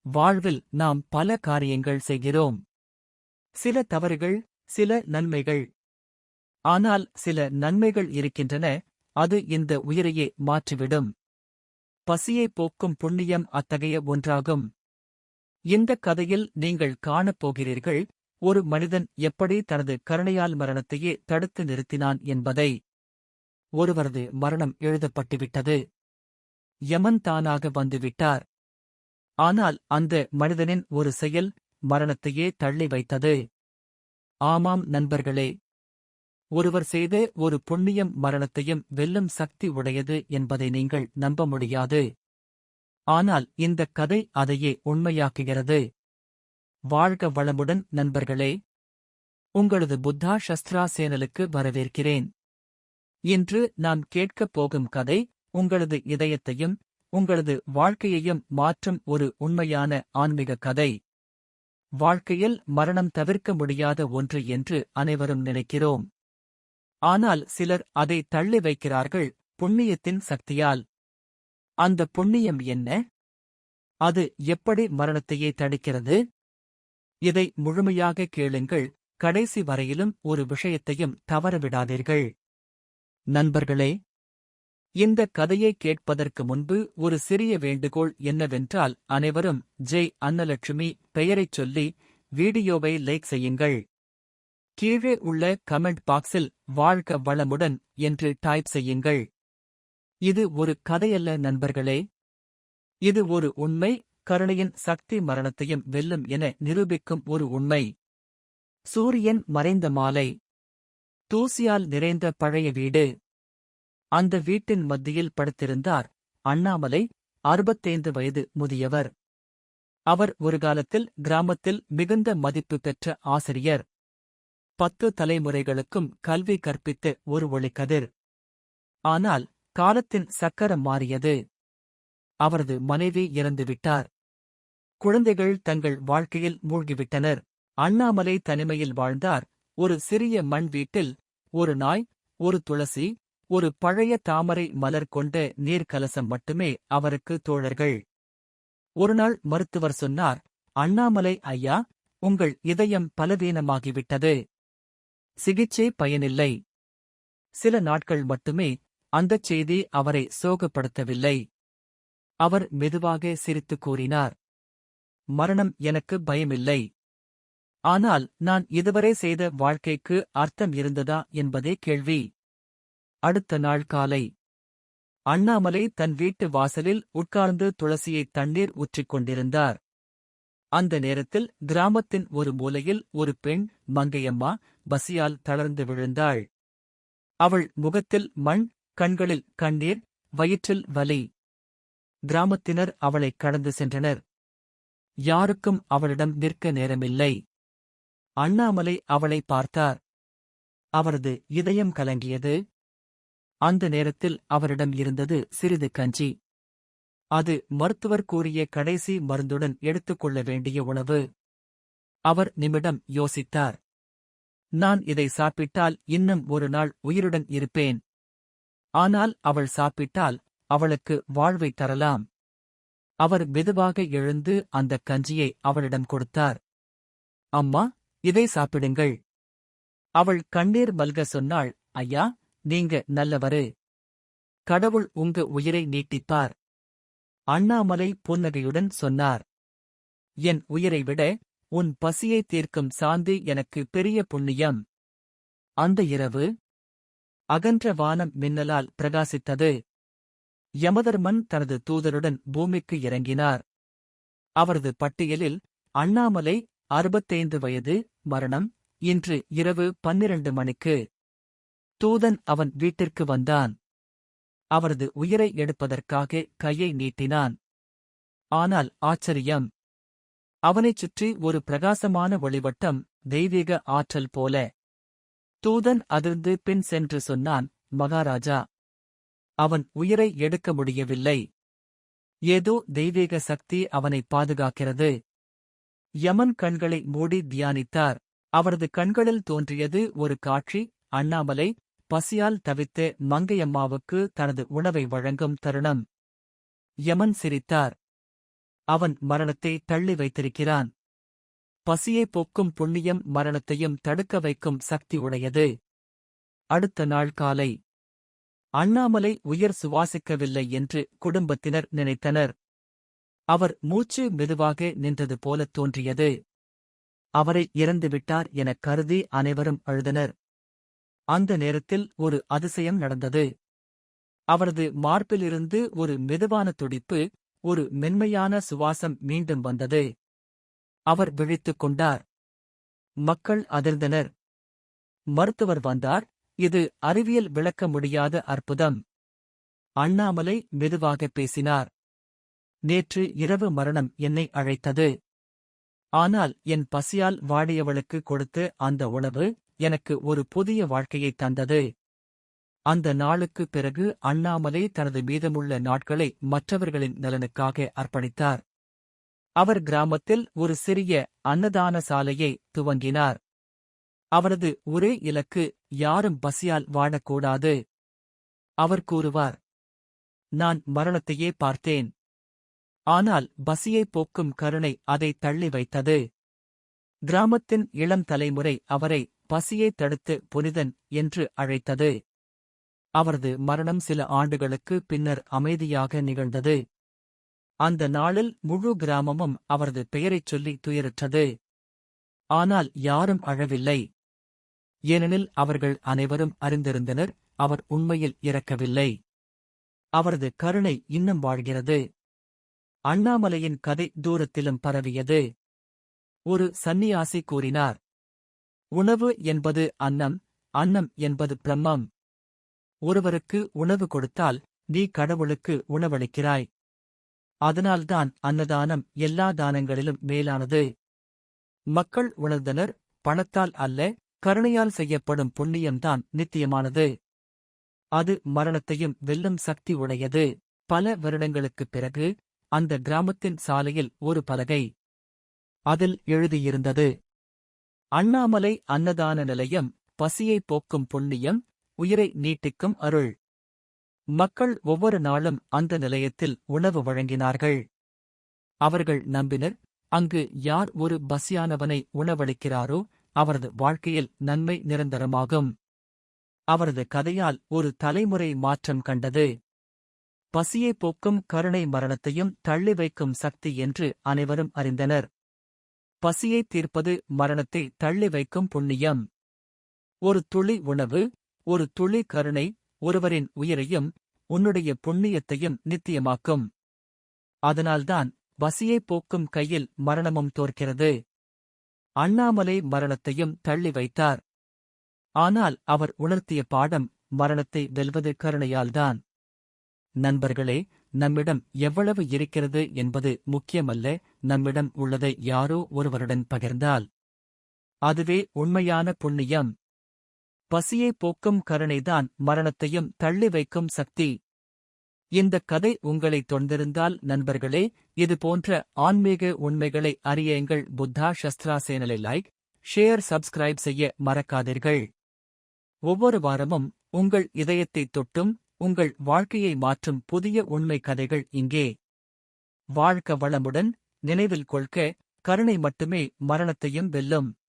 வாழ்வில் நாம் பல காரியங்கள் செய்கிறோம். சில தவறுகள், சில நன்மைகள். ஆனால் சில நன்மைகள் இருக்கின்றன, அது இந்த உயிரையே மாற்றிவிடும். பசியை போக்கும் புண்ணியம் அத்தகைய ஒன்றாகும். இந்தக் கதையில் நீங்கள் காணப்போகிறீர்கள், ஒரு மனிதன் எப்படி தனது கருணையால் மரணத்தையே தடுத்து நிறுத்தினான் என்பதை. ஒருவரது மரணம் எழுதப்பட்டுவிட்டது. யமன் தானாக வந்துவிட்டார். ஆனால் அந்த மனிதனின் ஒரு செயல் மரணத்தையே தள்ளி வைத்தது. ஆமாம் நண்பர்களே, ஒருவர் செய்த ஒரு புண்ணியம் மரணத்தையும் வெல்லும் சக்தி உடையது என்பதை நீங்கள் நம்ப முடியாது. ஆனால் இந்தக் கதை அதையே உண்மையாக்குகிறது. வாழ்க வளமுடன் நண்பர்களே. உங்களது புத்தா சஸ்திரா சேனலுக்கு வரவேற்கிறேன். இன்று நாம் கேட்கப் போகும் கதை உங்களது இதயத்தையும் உங்களது வாழ்க்கையையும் மாற்றும் ஒரு உண்மையான ஆன்மீக கதை. வாழ்க்கையில் மரணம் தவிர்க்க முடியாத ஒன்று என்று அனைவரும் நினைக்கிறோம். ஆனால் சிலர் அதை தள்ளி வைக்கிறார்கள், புண்ணியத்தின் சக்தியால். அந்த புண்ணியம் என்ன? அது எப்படி மரணத்தையே தடுக்கிறது? இதை முழுமையாக கேளுங்கள், கடைசி வரையிலும் ஒரு விஷயத்தையும் தவறவிடாதீர்கள். நண்பர்களே, இந்த கதையை கேட்பதற்கு முன்பு ஒரு சிறிய வேண்டுகோள் என்னவென்றால், அனைவரும் ஜெய் அன்னலட்சுமி பெயரைச் சொல்லி வீடியோவை லைக் செய்யுங்கள். கீழே உள்ள கமெண்ட் பாக்ஸில் வாழ்க வளமுடன் என்று டைப் செய்யுங்கள். இது ஒரு கதையல்ல நண்பர்களே. இது ஒரு உண்மை, கருணையின் சக்தி மரணத்தையும் வெல்லும் என நிரூபிக்கும் ஒரு உண்மை. சூரியன் மறைந்த மாலை. தூசியால் நிறைந்த பழைய வீடு. அந்த வீட்டின் மத்தியில் படுத்திருந்தார் அண்ணாமலை, 65 வயது முதியவர். அவர் ஒரு காலத்தில் கிராமத்தில் மிகுந்த மதிப்பு பெற்ற ஆசிரியர். 10 தலைமுறைகளுக்கும் கல்வி கற்பித்த ஒரு ஒளிக்கதிர். ஆனால் காலத்தின் சக்கரம் மாறியது. அவரது மனைவி இறந்துவிட்டார். குழந்தைகள் தங்கள் வாழ்க்கையில் மூழ்கிவிட்டனர். அண்ணாமலை தனிமையில் வாழ்ந்தார். ஒரு சிறிய மண் வீட்டில் ஒரு நாய், ஒரு துளசி, ஒரு பழைய தாமரை மலர் கொண்ட நீர்க்கலசம் மட்டுமே அவருக்கு தோழர்கள். ஒருநாள் மருத்துவர் சொன்னார், அண்ணாமலை ஐயா, உங்கள் இதயம் பலவீனமாகிவிட்டது. சிகிச்சை பயனில்லை. சில நாட்கள் மட்டுமே. அந்தச் செய்தி அவரை சோகப்படுத்தவில்லை. அவர் மெதுவாக சிரித்து கூறினார், மரணம் எனக்கு பயமில்லை. ஆனால் நான் இதுவரை செய்த வாழ்க்கைக்கு அர்த்தம் இருந்ததா என்பதே கேள்வி. அடுத்த நாள் காலை அண்ணாமலை தன் வீட்டு வாசலில் உட்கார்ந்து துளசியை தண்ணீர் ஊற்றிக் கொண்டிருந்தார். அந்த நேரத்தில் கிராமத்தின் ஒரு மூலையில் ஒரு பெண், மங்கையம்மா, பசியால் தளர்ந்து விழுந்தாள். அவள் முகத்தில் மண், கண்களில் கண்ணீர், வயிற்றில் வலி. கிராமத்தினர் அவளைக் கடந்து சென்றனர். யாருக்கும் அவளிடம் நிற்க நேரமில்லை. அண்ணாமலை அவளை பார்த்தார். அவரது இதயம் கலங்கியது. அந்த நேரத்தில் அவரிடம் இருந்தது சிறிது கஞ்சி. அது மருத்துவர் கூறிய கடைசி மருந்துடன் எடுத்துக்கொள்ள வேண்டிய உணவு. அவர் நிமிடம் யோசித்தார். நான் இதை சாப்பிட்டால் இன்னும் ஒரு நாள் உயிருடன் இருப்பேன். ஆனால் அவள் சாப்பிட்டால் அவளுக்கு வாழ்வை தரலாம். அவர் மெதுவாக எழுந்து அந்தக் கஞ்சியை அவளிடம் கொடுத்தார். அம்மா, இதை சாப்பிடுங்கள். அவள் கண்ணீர் மல்க சொன்னாள், ஐயா, நீங்க நல்லவரு. கடவுள் உங்க உயிரை நீட்டிப்பார். அண்ணாமலை புன்னகையுடன் சொன்னார், என் உயிரை விட உன் பசியை தீர்க்கும் சாந்தி எனக்கு பெரிய புண்ணியம். அந்த இரவு அகன்ற வானம் மின்னலால் பிரகாசித்தது. யமதர்மன் தனது தூதருடன் பூமிக்கு இறங்கினார். அவரது பட்டியலில் அண்ணாமலை, 65 வயது, மரணம், இன்று இரவு 12 மணிக்கு. தூதன் அவன் வீட்டிற்கு வந்தான். அவரது உயிரை எடுப்பதற்காக கையை நீட்டினான். ஆனால் ஆச்சரியம்! அவனைச் சுற்றி ஒரு பிரகாசமான ஒளிவட்டம், தெய்வீக ஆற்றல் போல. தூதன் அதிர்ந்து பின் சென்று சொன்னான், மகாராஜா, அவன் உயிரை எடுக்க முடியவில்லை. ஏதோ தெய்வீக சக்தி அவனை பாதுகாக்கிறது. யமன் கண்களை மூடி தியானித்தார். அவரது கண்களில் தோன்றியது ஒரு காட்சி. அண்ணாமலை பசியால் தவித்த மங்கையம்மாவுக்கு தனது உணவை வழங்கும் தருணம். யமன் சிரித்தார். அவன் மரணத்தை தள்ளி வைத்திருக்கிறான். பசியை போக்கும் புண்ணியம் மரணத்தையும் தடுக்க வைக்கும் சக்தி உடையது. அடுத்த நாள் காலை அண்ணாமலை உயிர் சுவாசிக்கவில்லை என்று குடும்பத்தினர் நினைத்தனர். அவர் மூச்சு மெதுவாக நின்றது போலத் தோன்றியது. அவரை இறந்துவிட்டார் எனக் கருதி அனைவரும் அழுதனர். அந்த நேரத்தில் ஒரு அதிசயம் நடந்தது. அவரது மார்பிலிருந்து ஒரு மெதுவான துடிப்பு, ஒரு மென்மையான சுவாசம் மீண்டும் வந்தது. அவர் விழித்துக் கொண்டார். மக்கள் அதிர்ந்தனர். மருத்துவர் வந்தார். இது அறிவியல் விளக்க முடியாத அற்புதம். அண்ணாமலை மெதுவாக பேசினார். நேற்று இரவு மரணம் என்னை அழைத்தது. ஆனால் என் பசியால் வாடியவளுக்கு கொடுத்த அந்த உணவு எனக்கு ஒரு புதிய வாழ்க்கையைத் தந்தது. அந்த நாளுக்குப் பிறகு அண்ணாமலை தனது மீதமுள்ள நாட்களை மற்றவர்களின் நலனுக்காக அர்ப்பணித்தார். அவர் கிராமத்தில் ஒரு சிறிய அன்னதான சாலையை துவங்கினார். அவரது ஒரே இலக்கு யாரும் பசியால் வாடக்கூடாது. அவர் கூறுவார், நான் மரணத்தையே பார்த்தேன். ஆனால் பசியைப் போக்கும் கருணை அதை தள்ளி வைத்தது. கிராமத்தின் இளம் தலைமுறை அவரை பசியை தடுத்து புனிதன் என்று அழைத்தது. அவரது மரணம் சில ஆண்டுகளுக்கு பின்னர் அமைதியாக நிகழ்ந்தது. அந்த நாளில் முழு கிராமமும் அவரது பெயரைச் சொல்லி துயருற்றது. ஆனால் யாரும் அழவில்லை. ஏனெனில் அவர்கள் அனைவரும் அறிந்திருந்தனர், அவர் உண்மையில் இறக்கவில்லை. அவரது கருணை இன்னும் வாழ்கிறது. அண்ணாமலையின் கதை தூரத்திலும் பரவியது. ஒரு சந்நியாசி கூறினார், உணவு என்பது அன்னம், அன்னம் என்பது பிரம்மம். ஒருவருக்கு உணவு கொடுத்தால் நீ கடவுளுக்கு உணவளிக்கிறாய். அதனால்தான் அன்னதானம் எல்லா தானங்களிலும் மேலானது. மக்கள் உணர்ந்தனர், பணத்தால் அல்ல, கருணையால் செய்யப்படும் புண்ணியம்தான் நித்தியமானது. அது மரணத்தையும் வெல்லும் சக்தி உடையது. பல வருடங்களுக்குப் பிறகு அந்த கிராமத்தின் சாலையில் ஒரு பலகை. அதில் எழுதியிருந்தது, அண்ணாமலை அன்னதான நிலையம், பசியைப் போக்கும் புண்ணியம், உயிரை நீட்டிக்கும் அருள். மக்கள் ஒவ்வொரு நாளும் அந்த நிலையத்தில் உணவு வழங்கினார்கள். அவர்கள் நம்பினர், அங்கு யார் ஒரு பசியானவனை உணவளிக்கிறாரோ அவரது வாழ்க்கையில் நன்மை நிரந்தரமாகும். அவரது கதையால் ஒரு தலைமுறை மாற்றம் கண்டது. பசியைப் போக்கும் கருணை மரணத்தையும் தள்ளி வைக்கும் சக்தி என்று அனைவரும் அறிந்தனர். பசியைத் தீர்ப்பது மரணத்தை தள்ளி வைக்கும் புண்ணியம். ஒரு துளி உணவு, ஒரு துளி கருணை ஒருவரின் உயிரையும் உன்னுடைய புண்ணியத்தையும் நித்தியமாக்கும். அதனால்தான் பசியைப் போக்கும் கையில் மரணமும் தோற்கிறது. அண்ணாமலை மரணத்தையும் தள்ளி வைத்தார். ஆனால் அவர் உணர்த்திய பாடம் மரணத்தை வெல்வது கருணையால்தான். நண்பர்களே, நம்மிடம் எவ்வளவு இருக்கிறது என்பது முக்கியமல்ல, நம்மிடம் உள்ளதை யாரோ ஒருவருடன் பகிர்ந்தால் அதுவே உண்மையான புண்ணியம். பசியைப் போக்கும் கருணைதான் மரணத்தையும் தள்ளி வைக்கும் சக்தி. இந்தக் கதை உங்களை தொந்திருந்தால் நண்பர்களே, இது போன்ற ஆன்மீக உண்மைகளை அறிய எங்கள் புத்தா சஸ்திரா சேனலை லைக், ஷேர், சப்ஸ்கிரைப் செய்ய மறக்காதீர்கள். ஒவ்வொரு வாரமும் உங்கள் இதயத்தைத் தொட்டும் உங்கள் வாழ்க்கையை மாற்றும் புதிய உண்மை கதைகள் இங்கே. வாழ்க வளமுடன். நினைவில் கொள்க, கருணை மட்டுமே மரணத்தையும் வெல்லும்.